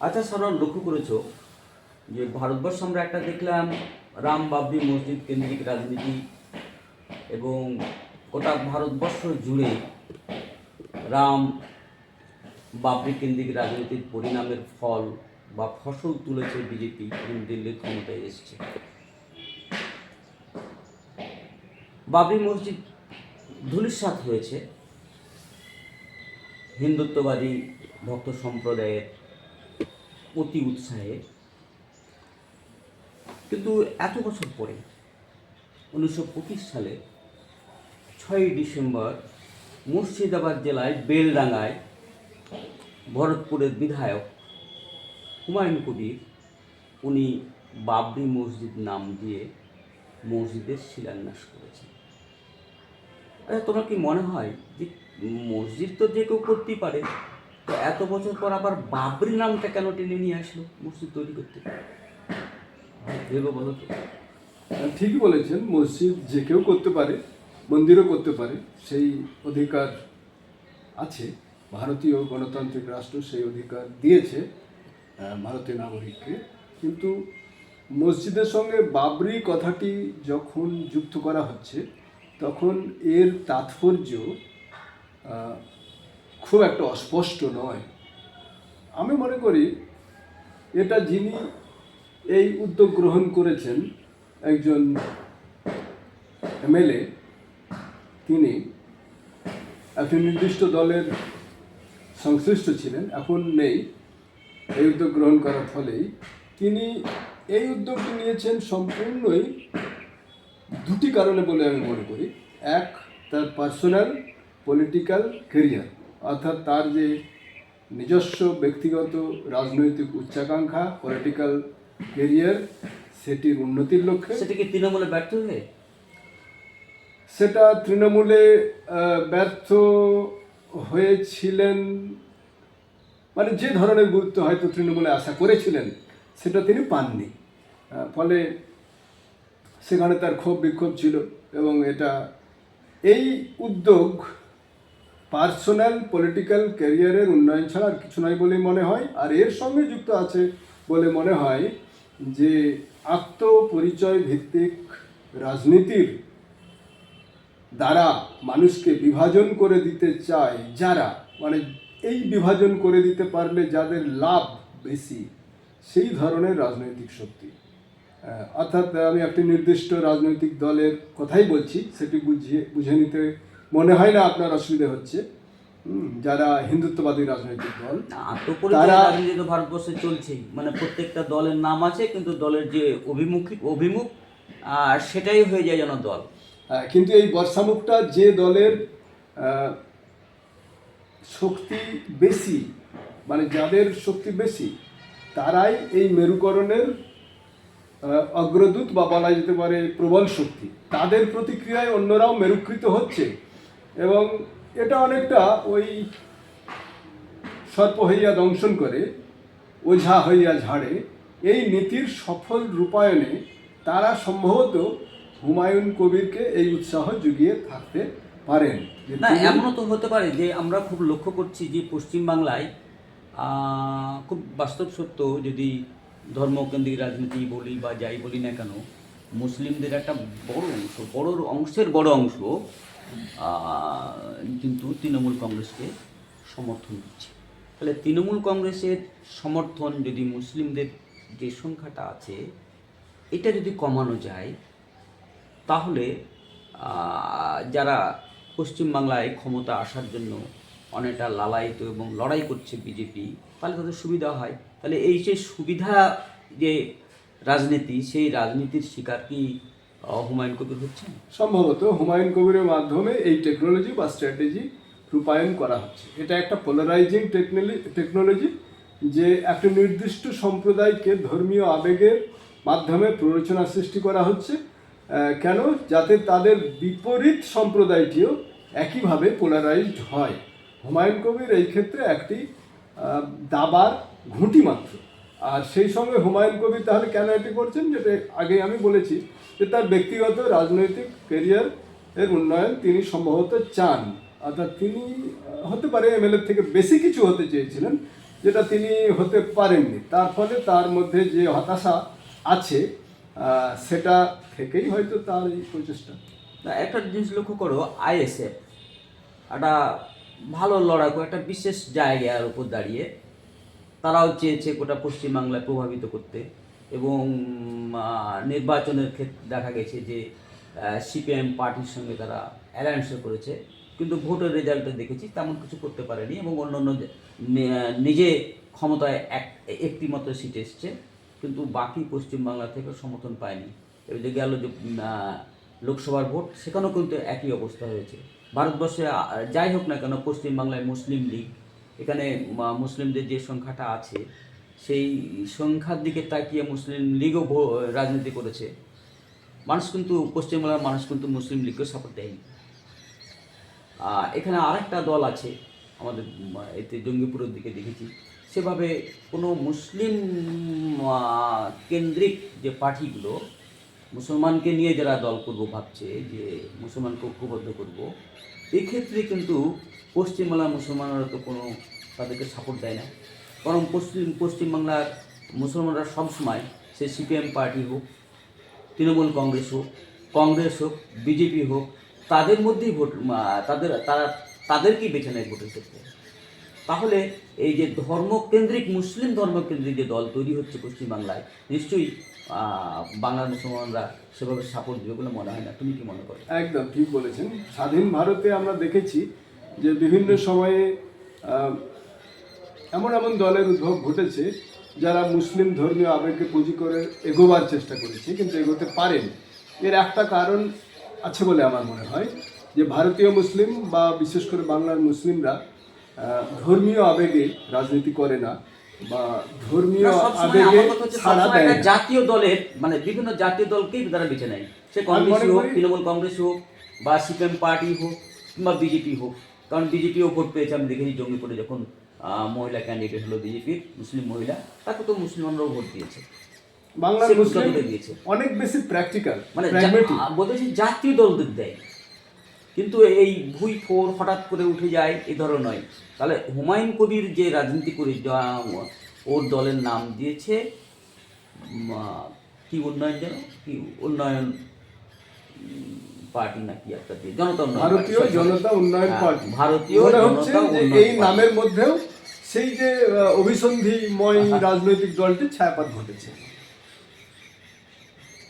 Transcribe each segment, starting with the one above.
আচ্ছা সাধারণ লক্ষ্য করেছো যে ভারতবর্ষ আমরা একটা দেখলাম রাম বাবরি মসজিদ কেন্দ্রিক রাজনীতি, এবং গোটা ভারতবর্ষ জুড়ে রাম বাবরি কেন্দ্রিক রাজনীতির পরিণামের ফল বা ফসল তুলেছে বিজেপি এবং দিল্লির ক্ষমতায় এসছে। বাবরি মসজিদ ধূলিসাৎ হয়েছে হিন্দুত্ববাদী ভক্ত সম্প্রদায়ের অতি উৎসাহে, কিন্তু এত বছর পরে 1925 সালে 6ই ডিসেম্বর মুর্শিদাবাদ জেলায় বেলডাঙ্গায় ভরতপুরের বিধায়ক হুমায়ুন কবির উনি বাবরি মসজিদ নাম দিয়ে মসজিদের শিলান্যাস করেছেন। আচ্ছা, তোমার কি মনে হয় যে মসজিদ তো যে কেউ করতেই পারে, তো এত বছর পর আবার বাবরি নামটা কেন টেনে নিয়ে আসলো মসজিদ তৈরি করতে? ভেবে বলো তো। ঠিকই বলেছেন, মসজিদ যে কেউ করতে পারে, মন্দিরও করতে পারে, সেই অধিকার আছে। ভারতীয় গণতান্ত্রিক রাষ্ট্র সেই অধিকার দিয়েছে ভারতীয় নাগরিককে। কিন্তু মসজিদের সঙ্গে বাবরি কথাটি যখন যুক্ত করা হচ্ছে, তখন এর তাৎপর্য খুব একটা অস্পষ্ট নয়। আমি মনে করি এটা যিনি এই উদ্যোগ গ্রহণ করেছেন, একজন এমএলএ, তিনি একটি নির্দিষ্ট দলের সংশ্লিষ্ট ছিলেন, এখন নেই। এই উদ্যোগ গ্রহণ করার ফলেই তিনি এই উদ্যোগটি নিয়েছেন সম্পূর্ণই দুটি কারণে বলে আমি মনে করি। এক, তার পার্সোনাল পলিটিক্যাল কেরিয়ার, অর্থাৎ তার যে নিজস্ব ব্যক্তিগত রাজনৈতিক উচ্চাকাঙ্ক্ষা, পলিটিক্যাল কেরিয়ার, সেটির উন্নতির লক্ষ্যে। সেটা কি তৃণমূলে ব্যর্থ হয়ে? সেটা তৃণমূলে ব্যর্থ হয়েছিলেন, মানে যে ধরনের গুরুত্ব হয়তো তৃণমূলে আশা করেছিলেন সেটা তিনি পাননি। ফলে সেখানে তার ক্ষোভ বিক্ষোভ ছিল, এবং এই উদ্যোগ পার্সোনাল পলিটিক্যাল ক্যারিয়ারের উন্নয়ন ছাড়া আর কিছু নয় বলেই মনে হয়। আর এর সঙ্গে যুক্ত আছে বলে মনে হয় যে আত্মপরিচয় ভিত্তিক রাজনীতির দ্বারা মানুষকে বিভাজন করে দিতে চায় যারা, মানে এই বিভাজন করে দিতে পারলে যাদের লাভ বেশি, সেই ধরনের রাজনৈতিক শক্তি। অর্থাৎ আমি একটি নির্দিষ্ট রাজনৈতিক দলের কথাই বলছি, সেটি বুঝে নিতে মনে হয় না আপনার অসুবিধা হচ্ছে। যারা হিন্দুত্ববাদী রাজনৈতিক দল, তারা রাজনীতি তো ভারতবর্ষে চলছেই, মানে প্রত্যেকটা দলের নাম আছে, কিন্তু দলের যে অভিমুখ আর সেটাই হয়ে যায় যেন দল। কিন্তু এই বর্ষামুখটা যে দলের শক্তি বেশি, মানে যাদের শক্তি বেশি, তারাই এই মেরুকরণের অগ্রদূত বা বলা যেতে পারে প্রবল শক্তি। তাদের প্রতিক্রিয়ায় অন্যরাও মেরুকৃত হচ্ছে, এবং এটা অনেকটা ওই সর্প হইয়া দংশন করে ওঝা হইয়া ঝাড়ে, এই নীতির সফল রূপায়ণে তারা সম্ভবত হুমায়ুন কবিরকে এই উৎসাহ জুগিয়ে থাকতে পারেন। না, এমনও তো হতে পারে যে আমরা খুব লক্ষ্য করছি যে পশ্চিমবাংলায় খুব বাস্তব সত্য, যদি ধর্মকেন্দ্রিক রাজনীতি বলি বা যাই বলি না কেন, মুসলিমদের একটা বড় অংশ কিন্তু তৃণমূল কংগ্রেসকে সমর্থন দিচ্ছে। তাহলে তৃণমূল কংগ্রেসের সমর্থন যদি মুসলিমদের যে সংখ্যাটা আছে এটা যদি কমানো যায়, তাহলে যারা পশ্চিমবাংলায় ক্ষমতা আসার জন্য অনেকটা লালায়িত এবং লড়াই করছে বিজেপি, তাহলে তাদের সুবিধা হয়। তাহলে এই যে সুবিধা যে রাজনীতি, সেই রাজনীতির শিকার কি হুমায়ুন কবির হচ্ছেন? সম্ভবত হুমায়ুন কবিরের মাধ্যমে এই টেকনোলজি বা স্ট্র্যাটেজি রূপায়ণ করা হচ্ছে। এটা একটা পোলারাইজিং টেকনোলজি, যে একটা নির্দিষ্ট সম্প্রদায়কে ধর্মীয় আবেগের মাধ্যমে প্ররোচনা সৃষ্টি করা হচ্ছে। কেন? যাতে তাদের বিপরীত সম্প্রদায়টিও একইভাবে পোলারাইজড হয়। হুমায়ুন কবির এই ক্ষেত্রে একটি দাবার ঘুঁটি মাত্র। আর সেই সঙ্গে হুমায়ুন কবির তাহলে কেন এটি করছেন, যেটা আগে আমি বলেছি, যে তার ব্যক্তিগত রাজনৈতিক ক্যারিয়ার এর উন্নয়ন তিনি সম্ভবত চান। অর্থাৎ তিনি হতে পারে এমএলএ থেকে বেশি কিছু হতে চেয়েছিলেন, যেটা তিনি হতে পারেননি। তার ফলে তার মধ্যে যে হতাশা আছে সেটা থেকেই হয়তো তার এই প্রচেষ্টা। না, একটা জিনিস লক্ষ্য করো, আইএসএফ একটা ভালো লড়াকু, একটা বিশেষ জায়গার উপর দাঁড়িয়ে তারাও চেয়েছে গোটা পশ্চিমবাংলায় প্রভাবিত করতে, এবং নির্বাচনের ক্ষেত্রে দেখা গেছে যে সিপিএম পার্টির সঙ্গে তারা অ্যালায়েন্সও করেছে, কিন্তু ভোটের রেজাল্টে দেখেছি তেমন কিছু করতে পারেনি, এবং অন্যান্য নিজে ক্ষমতায় একটি মাত্র সিট এসছে, কিন্তু বাকি পশ্চিমবাংলা থেকে সমর্থন পায়নি। এবার যে গেল যে লোকসভার ভোট, সেখানেও কিন্তু একই অবস্থা হয়েছে। ভারতবর্ষে যাই হোক না কেন, পশ্চিমবাংলায় মুসলিম লীগ, এখানে মুসলিমদের যে সংখ্যাটা আছে সেই সংখ্যার দিকে তাকিয়ে মুসলিম লীগও রাজনীতি করেছে। মানুষ কিন্তু, পশ্চিমবাংলার মানুষ কিন্তু মুসলিম লীগকে সাপোর্ট দেয়নি। এখানে আরেকটা দল আছে আমাদের এতে জঙ্গিপুরের দিকে দেখেছি, সেভাবে কোনো মুসলিম কেন্দ্রিক যে পার্টিগুলো, মুসলমানকে নিয়ে যারা দল করবো ভাবছে, যে মুসলমানকে ঐক্যবদ্ধ করবো, এক্ষেত্রে কিন্তু পশ্চিমবাংলার মুসলমানরা তো কোনো তাদেরকে সাপোর্ট দেয় না। বরং পশ্চিমবাংলার মুসলমানরা সবসময়, সে সিপিএম পার্টি হোক, তৃণমূল কংগ্রেস হোক, বিজেপি হোক, তাদের মধ্যেই ভোট, তাদেরকেই বেছে নেয় ভোটের ক্ষেত্রে। তাহলে এই যে মুসলিম ধর্মকেন্দ্রিক যে দল তৈরি হচ্ছে পশ্চিমবাংলায়, নিশ্চয়ই বাংলার মুসলমানরা সেভাবে সাপোর্ট দেবে বলে মনে হয় না। তুমি কি মনে করো? একদম ঠিক বলেছেন। স্বাধীন ভারতে আমরা দেখেছি যে বিভিন্ন সময়ে এমন এমন দলের উদ্ভব ঘটেছে যারা মুসলিম ধর্মীয় আবেগকে পুঁজি করে এগোবার চেষ্টা করেছে, কিন্তু এগোতে পারেনি। এর একটা কারণ আছে বলে আমার মনে হয়, যে ভারতীয় মুসলিম বা বিশেষ করে বাংলার মুসলিমরা ধর্মীয় আবেগে রাজনীতি করে না, বা ধর্মীয় আবেগে ছাড়া দেয় না। জাতীয় দলের, মানে বিভিন্ন জাতীয় দলকেই তারা বেছে নেয়, সে কংগ্রেস হোক, তৃণমূল কংগ্রেস হোক, বা সিপিএম পার্টি হোক, কিংবা বিজেপি হোক। কারণ বিজেপিও ভোট পেয়েছে, আমি দেখেছি জঙ্গিপুরে যখন মহিলা ক্যান্ডিডেট হলো বিজেপির, মুসলিম মহিলা, তাকে তো মুসলিমরাও ভোট দিয়েছে। বাংলার মুসলিম দিয়েছে অনেক বেশি প্র্যাকটিক্যাল, মানে বলতেছি জাতীয় দলদের দেয়, কিন্তু এই ভুই ফোর হঠাৎ করে উঠে যায় এই ধরনের নয়। তাহলে হুমায়ুন কবির যে রাজনীতি করে ওর দলের নাম দিয়েছে কি উন্নয়ন, যেন কি উন্নয়ন পার্টি নাকি একটা দিয়ে, ভারতীয় জনতা উন্নয়ন পার্টি। ভারতীয় জনতা এই নামের মধ্যেও সেই যে অভিসন্ধিময় রাজনৈতিক দলটির ছায়াপাত ঘটেছে।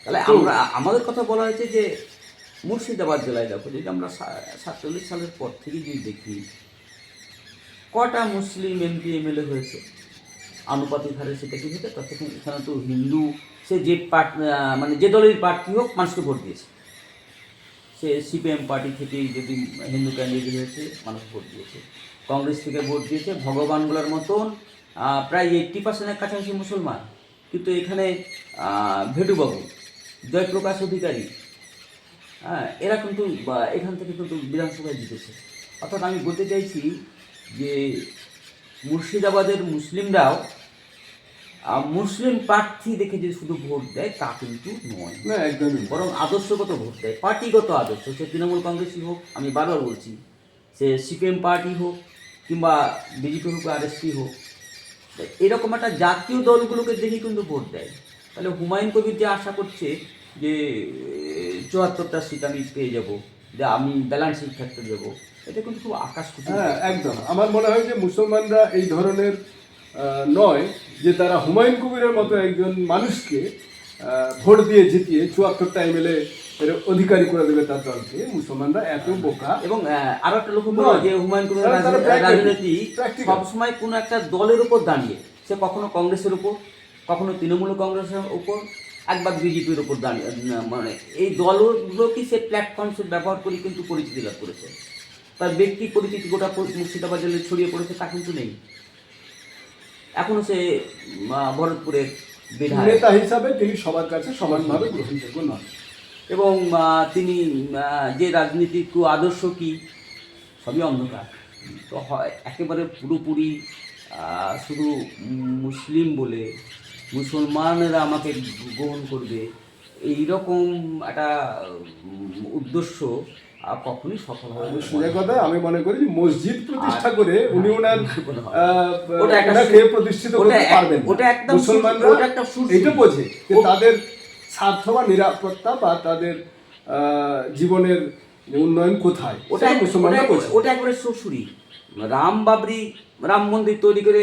তাহলে আমাদের কথা বলা হয়েছে যে মুর্শিদাবাদ জেলায় দেখো, যদি আমরা 47 সালের পর থেকে যদি দেখি, কটা মুসলিম এমপি এমএলএ হয়েছে আনুপাতিক হারে, সেটা কি হয়েছে? ততক্ষণ এখানে তো হিন্দু, সে যে মানে যে দলের প্রার্থী হোক, মানুষকে ভোট দিয়েছে। সে সিপিএম পার্টি থেকেই যদি হিন্দু ক্যান্ডিডেট হয়েছে, মানুষ ভোট দিয়েছে। কংগ্রেস থেকে ভোট দিয়েছে ভগবানগুলোর মতন প্রায় 80%-এর কাছাকাছি মুসলমান। কিন্তু এখানে ভেটুবাবু, জয়প্রকাশ অধিকারী, এরা কিন্তু এখান থেকে কিন্তু বিধানসভায় জিতেছে। অর্থাৎ আমি বলতে চাইছি যে মুর্শিদাবাদের মুসলিমরাও মুসলিম প্রার্থী দেখে যে শুধু ভোট দেয় তা কিন্তু নয়, না একদমই, বরং আদর্শগত ভোট দেয়, পার্টিগত আদর্শ। সে তৃণমূল কংগ্রেসই হোক, আমি বারবার বলছি, সে সিপিএম পার্টি হোক, কিংবা বিজেপি হোক, আরএসপি হোক, এরকম একটা জাতীয় দলগুলোকে দেখে কিন্তু ভোট দেয়। তাহলে হুমায়ুন কবির যে আশা করছে যে 74টা সিট আমি পেয়ে যাবো, যে আমি ব্যালেন্সিং ফ্যাক্টর দেবো, এটা কিন্তু খুব আকাশ কুসুম। হ্যাঁ একদম। আমার মনে হয় যে মুসলমানরা এই ধরনের নয় যে তারা হুমায়ুন কবিরের মতো একজন মানুষকে ভোট দিয়ে জিতিয়ে 74টা এমএলএ এর অধিকারী করে দেবে তার দলকে। মুসলমানরা এত বোকা। এবং আরো একটা লক্ষ্য করো যে হুমায়ুন কবিরের রাজনীতি সবসময় কোনো একটা দলের উপর দাঁড়িয়ে, সে কখনো কংগ্রেসের উপর, কখনো তৃণমূল কংগ্রেসের উপর, একবার বিজেপির উপর দাঁড়িয়ে, মানে এই দলগুলোকে সে প্ল্যাটফর্ম সে ব্যবহার করে কিন্তু পরিচিতি লাভ করেছে। তার ব্যক্তি পরিচিতি গোটা মুর্শিদাবাদ জেলায় ছড়িয়ে পড়েছে, তা কিন্তু নেই। এখনো সে ভরতপুরের বিধায়ক, নেতা হিসাবে তিনি সবার কাছে সমানভাবে গ্রহণযোগ্য নন। এবং তিনি যে রাজনীতিক আদর্শ কি, সবই অন্ধকার। তো হয় একেবারে পুরোপুরি শুধু মুসলিম বলে মুসলমানেরা আমাকে গ্রহণ করবে, এইরকম একটা উদ্দেশ্য কখনোই সফল হবে বলে মনে সোজা হয় না। কথা আমি মনে করি যে মসজিদ প্রতিষ্ঠা করে উনি ওনার মনে হয়। ওটা আহ, একটা ওনাকে প্রতিষ্ঠিত করতে ওটা পারবেন না। ওটা একদম মুসলমানরা ওটা একটা এটা বোঝে যে তাদের স্বার্থ বা নিরাপত্তা বা তাদের জীবনের উন্নয়ন কোথায় ওটা সেটা মুসলমানরা বোঝে। ওটা একবারে শ্বশুরি। রাম বাবরি রাম মন্দির তৈরি করে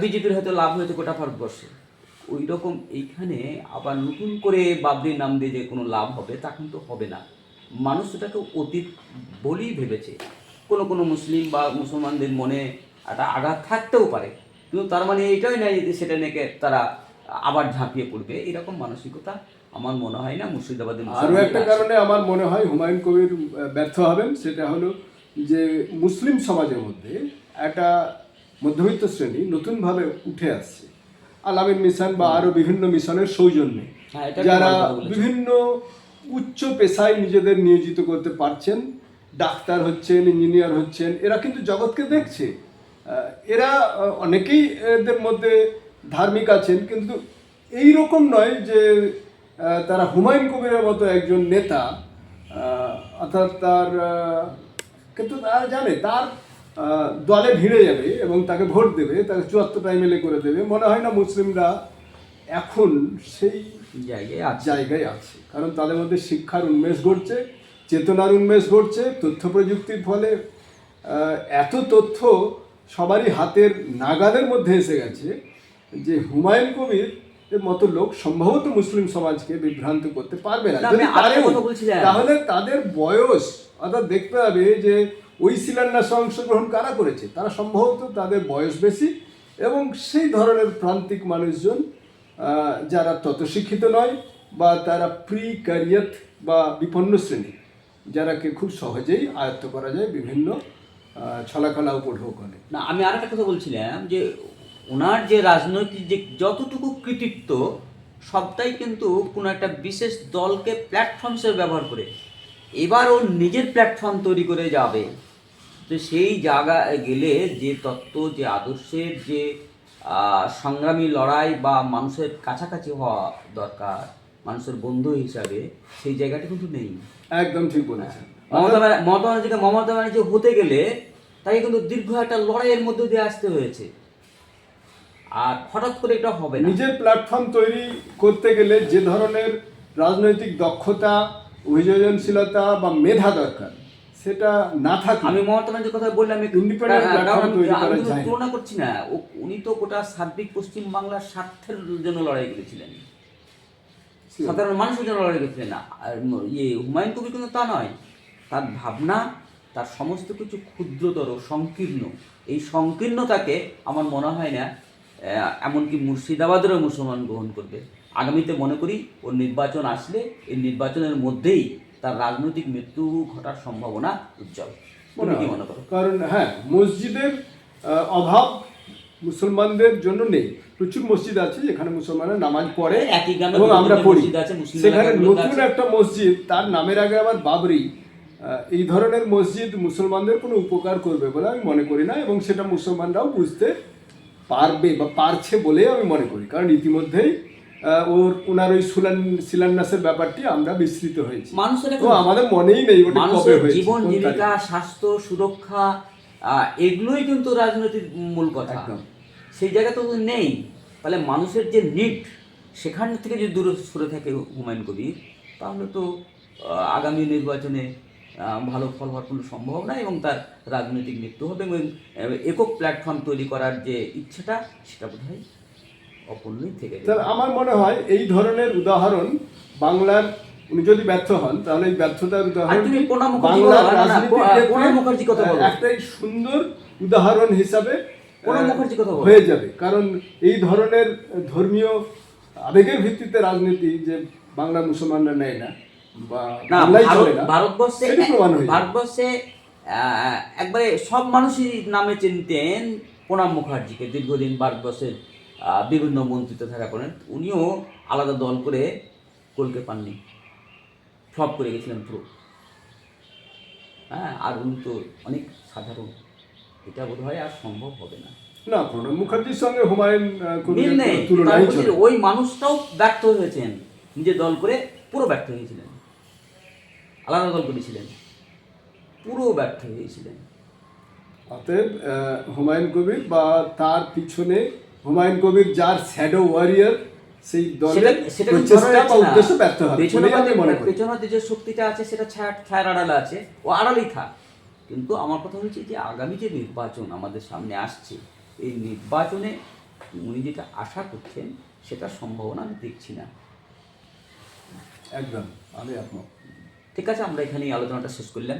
বিজেপির হয়তো লাভ হয়েছে গোটা ভারতবর্ষে। ওই রকম এইখানে আবার নতুন করে বাবরির নাম দিয়ে যে কোনো লাভ হবে তা কিন্তু হবে না। মানুষ এটাকে অতীত বলেই ভেবেছে। কোনো কোনো মুসলিম বা মুসলমানদের মনে একটা আঘাত থাকতেও পারে, কিন্তু তার মানে এইটাই নয় যে সেটা নিয়ে তারা আবার ঝাঁপিয়ে পড়বে। এরকম মানসিকতা আমার মনে হয় না মুর্শিদাবাদের আরও মুসলমানদের একটা আছে। কারণে আমার মনে হয় হুমায়ুন কবির ব্যর্থ হবেন, সেটা হলো যে মুসলিম সমাজের মধ্যে একটা মধ্যবিত্ত শ্রেণী নতুনভাবে উঠে আসছে আল-আমিন মিশন বা আরও বিভিন্ন মিশনের সৌজন্যে, হ্যাঁ, এটা একটা যারা ভালো কথা বলেছেন। বিভিন্ন উচ্চ পেশায় নিজেদের নিয়োজিত করতে পারছেন, ডাক্তার হচ্ছেন, ইঞ্জিনিয়ার হচ্ছেন, এরা কিন্তু জগৎকে দেখছে। এরা অনেকেই এদের মধ্যে ধার্মিক আছেন, কিন্তু এই রকম নয় যে তারা হুমায়ুন কবিরের মতো একজন নেতা, অর্থাৎ তার কিন্তু তারা জানে তার দলে ভিড়ে যাবে এবং তাকে ভোট দেবে, তাকে 74টা এমএলএ করে দেবে। মনে হয় না মুসলিমরা এখন সেই জায়গায় আছে। জায়গায় আছে, কারণ তাদের মধ্যে শিক্ষার উন্মেষ ঘটছে, চেতনার উন্মেষ ঘটছে তথ্য প্রযুক্তির ফলে। এত তথ্য সবারই হাতের নাগালের মধ্যে এসে গেছে যে হুমায়ুন কবির এর মতো লোক সম্ভবত মুসলিম সমাজকে বিভ্রান্ত করতে পারবে না। না, যদি আমি আরেকটা পারেও, কথা বলছিলাম। তাহলে তাদের বয়স, অর্থাৎ দেখতে হবে যে ওই শিলান্যাসে অংশগ্রহণ কারা করেছে, তারা সম্ভবত তাদের বয়স বেশি এবং সেই ধরনের প্রান্তিক মানুষজন যারা তত শিক্ষিত নয় বা তারা প্রিক্যারিয়াত বা বিপন্ন শ্রেণী, যারাকে খুব সহজেই আয়ত্ত করা যায় বিভিন্ন ছলাকলা উপঢৌকনে। না, আমি আরেকটা কথা বলছিলাম যে ওনার যে রাজনৈতিক যে যতটুকু কৃতিত্ব সবটাই কিন্তু কোনো একটা বিশেষ দলকে প্ল্যাটফর্ম হিসেবে ব্যবহার করে এবার ও নিজের প্ল্যাটফর্ম তৈরি করে যাবে। তো সেই জায়গায় গেলে যে তত্ত্ব, যে আদর্শের যে সংগ্রামী লড়াই বা মানুষের কাছাকাছি হওয়া দরকার মানুষের বন্ধু হিসাবে, সেই জায়গাটা কিন্তু নেই। একদম ঠিক বলেছেন। মমতা ব্যানার্জি হতে গেলে তাকে কিন্তু দীর্ঘ একটা লড়াইয়ের মধ্যে দিয়ে আসতে হয়েছে, আর হঠাৎ করে এটা হবে না। নিজের প্ল্যাটফর্ম তৈরি করতে গেলে যে ধরনের রাজনৈতিক দক্ষতা, অভিযোজনশীলতা বা মেধা দরকার, সেটা না থাকলে আমি মমতা ব্যানার্জির কথা বললাম, Independent platform তৈরি করা আমি যায় না। তুলনা করছি না। উনি তো গোটা সার্বিক পশ্চিম বাংলার স্বার্থের জন্য লড়াই করেছিলেন, সাধারণ মানুষের জন্য লড়াই করেছিলেন না। আর হুমায়ুন কবির কিন্তু তা নয়। তার ভাবনা, তার সমস্ত কিছু ক্ষুদ্রতর, সংকীর্ণ। এই সংকীর্ণতাকে আমার মনে হয় না এমনকি মুর্শিদাবাদেরও মুসলমান গ্রহণ করবে। আগামীতে মনে করি ওর নির্বাচন আসলে এই নির্বাচনের মধ্যেই তার রাজনৈতিক মৃত্যু ঘটার সম্ভাবনা উজ্জ্বল। তুমি কি মনে করো? কারণ হ্যাঁ, মসজিদের অভাব মুসলমানদের জন্য নেই। প্রচুর মসজিদ আছে যেখানে মুসলমানরা নামাজ পড়ে একই গ্রামে এবং আমরা পড়ি। মসজিদ আছে, মুসলিম সেখানে এলাকাগুলোতে নতুন আছে। একটা মসজিদ, তার নামের আগে আবার বাবরি, এই ধরনের মসজিদ মুসলমানদের কোনো উপকার করবে বলে আমি মনে করি না, এবং সেটা মুসলমানরাও বুঝতে পারবে বা পারছে বলে আমি মনে করি। কারণ ইতিমধ্যেই ওনার ওই শিলান্যাসের ব্যাপারটি আমরা বিস্তৃত হয়েছি, মানুষের তো আমাদের মনেই নেই ওটা কবে মানুষের হয়েছে, জীবন কোন জীবিকা, তারিখে। স্বাস্থ্য, সুরক্ষা, এগুলোই কিন্তু রাজনৈতিক মূল কথা। একদম। সেই জায়গা তো নেই। তাহলে মানুষের যে নিড, সেখান থেকে যদি দূরে সরে থাকে হুমায়ুন কবির, তাহলে তো আগামী নির্বাচনে ভালো ফল হওয়ার কোনো সম্ভাবনা, এবং তার রাজনৈতিক মৃত্যু হবে, এবং একক প্ল্যাটফর্ম তৈরি করার যে ইচ্ছেটা সেটা বোধহয় অপূর্ণই থেকে যাবে। তাহলে আমার মনে হয় এই ধরনের উদাহরণ বাংলার, উনি যদি ব্যর্থ হন তাহলে এই ব্যর্থতার আর উদাহরণ তুমি প্রণব মুখার্জি বাংলার বলো, না, না, রাজনীতির প্রণব মুখার্জির কথা ক্ষেত্রে বলো। একটাই সুন্দর উদাহরণ হিসাবে প্রণব মুখার্জির কথা বলো। হয়ে যাবে। কারণ এই ধরনের ধর্মীয় আবেগের ভিত্তিতে রাজনীতি যে বাংলার মুসলমানরা নেয় না বা না, বাংলায় চলে না, ভারতবর্ষে সেটি প্রমাণ হয়ে যাবে। ভারতবর্ষে একবারে সব মানুষই নামে চিনতেন প্রণব মুখার্জিকে। দীর্ঘদিন ভারতবর্ষের বিভিন্ন মন্ত্রিত্ব থাকা করেন, উনিও আলাদা দল করে কলকে পাননি, সব করে গেছিলেন পুরো। হ্যাঁ, আর উনি তো অনেক সাধারণ, এটা বোধ হয় আর সম্ভব হবে না। না, প্রণব মুখার্জির সঙ্গে হুমায়ুন মিল নেই। তুলনাই চলে। ওই মানুষটাও ব্যর্থ হয়েছেন, নিজের দল করে পুরো ব্যর্থ হয়েছিলেন, আলাদা দল করেছিলেন, পুরো ব্যর্থ হয়েছিলেন। অতএব হুমায়ুন কবির বা তার পিছনে হুমায়ুন কবির যার শ্যাডো ওয়ারিয়ার, সেই দলের সেটা প্রচেষ্টা বা উদ্দেশ্য ব্যর্থ হবে বলেই আমি মনে করি। পেছনে যে শক্তিটা আছে সেটা ছায়ার আড়ালে আছে, ও আড়ালেই থাক। কিন্তু আমার কথা হচ্ছে যে আগামী যে নির্বাচন আমাদের সামনে আসছে, এই নির্বাচনে উনি যেটা আশা করছেন সেটা সম্ভাবনা আমি দেখছি না। একদম, আমি একমত। ঠিক আছে, আমরা এখানেই আলোচনাটা শেষ করলাম।